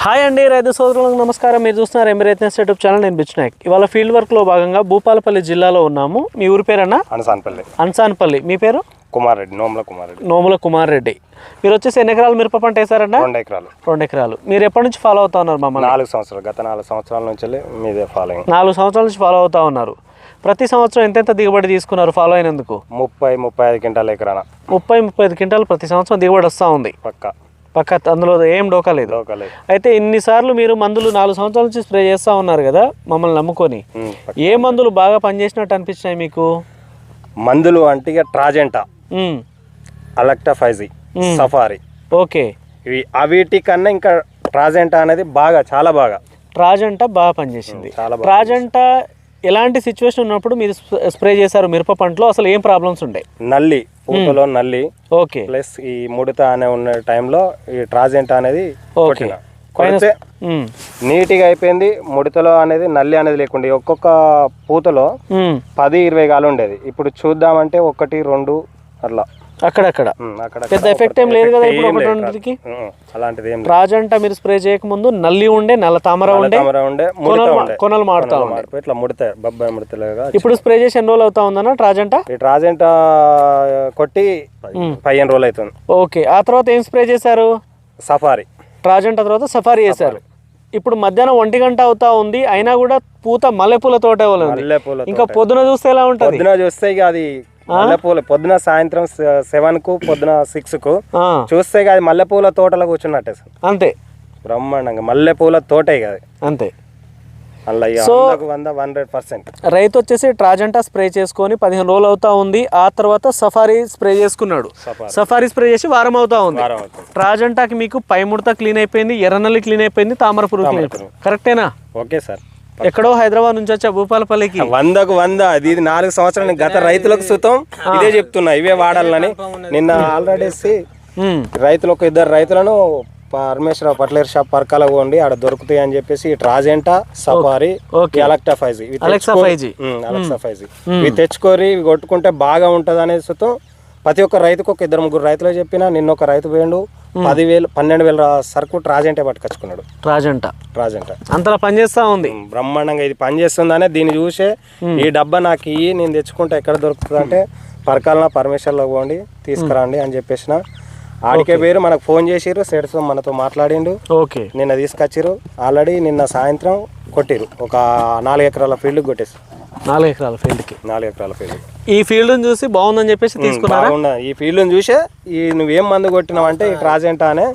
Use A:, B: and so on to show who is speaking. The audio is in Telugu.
A: హాయ్ అండి, రైతు సోదరులకు నమస్కారం. మీరు చూస్తున్నారు ఎమిరేట్నెస్ యూట్యూబ్ ఛానల్. నేను బిచ్నాయక్. ఇవాళ ఫీల్డ్ వర్క్లో భాగంగా భూపాలపల్లి జిల్లాలో ఉన్నాము. మీ ఊరి పేరన్నా? అన్సాన్పల్లి. మీ పేరు?
B: కుమారెడ్డి.
A: నోముల కుమార్ రెడ్డి. మీరు వచ్చేసి ఎన్ని ఎకరాలు మిరప పంట వేసారన్నా?
B: 2
A: ఎకరాలు. మీరు ఎప్పటి నుంచి ఫాలో అవుతా ఉన్నారు మమ్మల్ని?
B: 4 సంవత్సరాలు. గత 4 సంవత్సరాల నుంచి మీదే ఫాలోయింగ్.
A: 4 సంవత్సరాల నుంచి ఫాలో అవుతా ఉన్నారు. ప్రతి సంవత్సరం ఎంతెంత దిగుబడి తీసుకున్నారు ఫాలో అయినందుకు?
B: 30-35 క్వింటాల ఎకరాన.
A: 30-35 క్వింటాలు ప్రతి సంవత్సరం దిగుబడి వస్తూ ఉంది. పక్క అందులో ఏం డోకా లేదు. అయితే ఇన్నిసార్లు మీరు మందులు 4 సంవత్సరాల నుంచి స్ప్రే చేస్తూ ఉన్నారు కదా మమ్మల్ని నమ్ముకొని, ఏ మందులు బాగా పనిచేసినట్టు అనిపించినాయి మీకు?
B: మందులు అంటే ట్రాజెంటా, అలెక్టా ఫైజీ, సఫారీ.
A: ఓకే.
B: వీటి కన్నా ఇంకా ట్రాజెంటా అనేది చాలా బాగా
A: ట్రాజెంటా బాగా పనిచేసింది. ట్రాజెంటా ఎలాంటి సిచ్యువేషన్ ఉన్నప్పుడు మీరు స్ప్రే చేశారు మిరప పంటలో? అసలు ఏం ప్రాబ్లమ్స్ ఉండే?
B: నల్లి, పూతలో నల్లి.
A: ఓకే.
B: ప్లస్ ఈ ముడత అనే ఉన్న టైంలో ఈ ట్రాజెంటా అనేది కొడితే నీట్గా అయిపోయింది. ముడతలో అనేది నల్లి అనేది లేకుండా ఒక్కొక్క పూతలో 10-20 గాలు ఉండేది. ఇప్పుడు చూద్దామంటే 1-2 అట్లా అక్కడక్కడ పెద్ద ఎఫెక్ట్ ఏం లేదు కదా ఇప్పుడు ఒకటి. అలాంటిది ఏం
A: ట్రాజెంటా మీరు స్ప్రే చేయకముందు నల్లి ఉండే, నల్ల తామర ఉండే, కొనలు మారుతా ఉండే,
B: ఇట్లా ముడతాయి, బొబ్బాయి ముడతలేగా.
A: ఇప్పుడు స్ప్రే చేసి ఎన్ని రోజులు అవుతా ఉందన్న ట్రాజెంటా?
B: ఈ ట్రాజెంటా కొట్టి 15 రోజులు అవుతుంది.
A: ఓకే. ఆ తర్వాత ఏం స్ప్రే చేశారు?
B: సఫారీ.
A: ట్రాజెంటా తర్వాత సఫారీ చేశారు. ఇప్పుడు మధ్యాహ్నం 1 గంట అవుతా ఉంది, అయినా కూడా పూత మల్లెపూల తోట ఇంకా పొద్దున చూస్తే ఎలా ఉంటుంది?
B: పొద్దున చూస్తే ఇక అది మల్లెపూల, పొద్దున సాయంత్రం 7కు పొద్దున 6కు చూస్తే అది మల్లెపూల తోటలో కూర్చున్నట్టే సార్.
A: అంతే,
B: బ్రహ్మాండంగా మల్లెపూల తోటే కదా.
A: అంతే.
B: సో 100%
A: రైతు వచ్చేసి ట్రాజెంటా స్ప్రే చేసుకొని 15 రోజులు అవుతా ఉంది. ఆ తర్వాత సఫారీ స్ప్రే చేసుకున్నాడు. సఫారీ స్ప్రే చేసి వారం అవుతా ఉంది. ట్రాజెంటాకి మీకు పై ముడత క్లీన్ అయిపోయింది, ఎర్రనల్లి క్లీన్ అయిపోయింది, తామర పురుగు క్లీన్ అయిపోయింది. కరెక్టేనా?
B: Okay sir.
A: ఎక్కడో హైదరాబాద్ నుంచి వచ్చా భూపాలపల్లికి
B: 100కు 100. ఇది 4 సంవత్సరాలు గత రైతులకు సుతం ఇదే చెప్తున్నా, ఇవే వాడాలని. నిన్న ఆల్రెడీ రైతులకు 2 రైతులను పరమేశ్వర పట్లేర్ షాప్ పరకాల పోండి, ఆడ దొరుకుతాయి అని చెప్పేసి ట్రాజెంటా, సఫారీ, అలెక్టా ఫైజీ ఇవి తెచ్చుకోరి, ఇవి కొట్టుకుంటే బాగా ఉంటది అనేది సుతం ప్రతి ఒక్క రైతుకు 2-3 రైతులు చెప్పినా. నిన్న ఒక రైతు పోయిండు 10,000-12,000 సరుకు ట్రాజెంటే పట్టుకొచ్చుకున్నాడు. ట్రాజెంటా
A: అంతలా పనిచేస్తా ఉంది,
B: బ్రహ్మాండంగా. ఇది పనిచేస్తుందనే దీన్ని చూసే ఈ డబ్బా నాకు ఇయ్యి, నేను తెచ్చుకుంటా, ఎక్కడ దొరుకుతుంది అంటే పరకాలన పరమేశ్వర్లో పోండి తీసుకురండి అని చెప్పేసిన. ఆడికే పేరు మనకు ఫోన్ చేసిర్రు, సెట్స్ మనతో మాట్లాడిండు.
A: ఓకే.
B: నిన్న తీసుకొచ్చిర్రు. ఆల్రెడీ నిన్న సాయంత్రం కొట్టిరు. ఒక 4 ఎకరాల ఫీల్డ్ కొట్టేసి.
A: 4 ఎకరాల ఫీల్డ్కి?
B: 4 ఎకరాల ఫీల్డ్.
A: ఈ ఫీల్డ్ చూసి బాగుందని చెప్పేసి తీసుకున్నారా?
B: ఈ ఫీల్డ్ చూసే ఈ నువ్వేం మందు కొట్టినావు అంటే ఈ ట్రాజెంటా అనే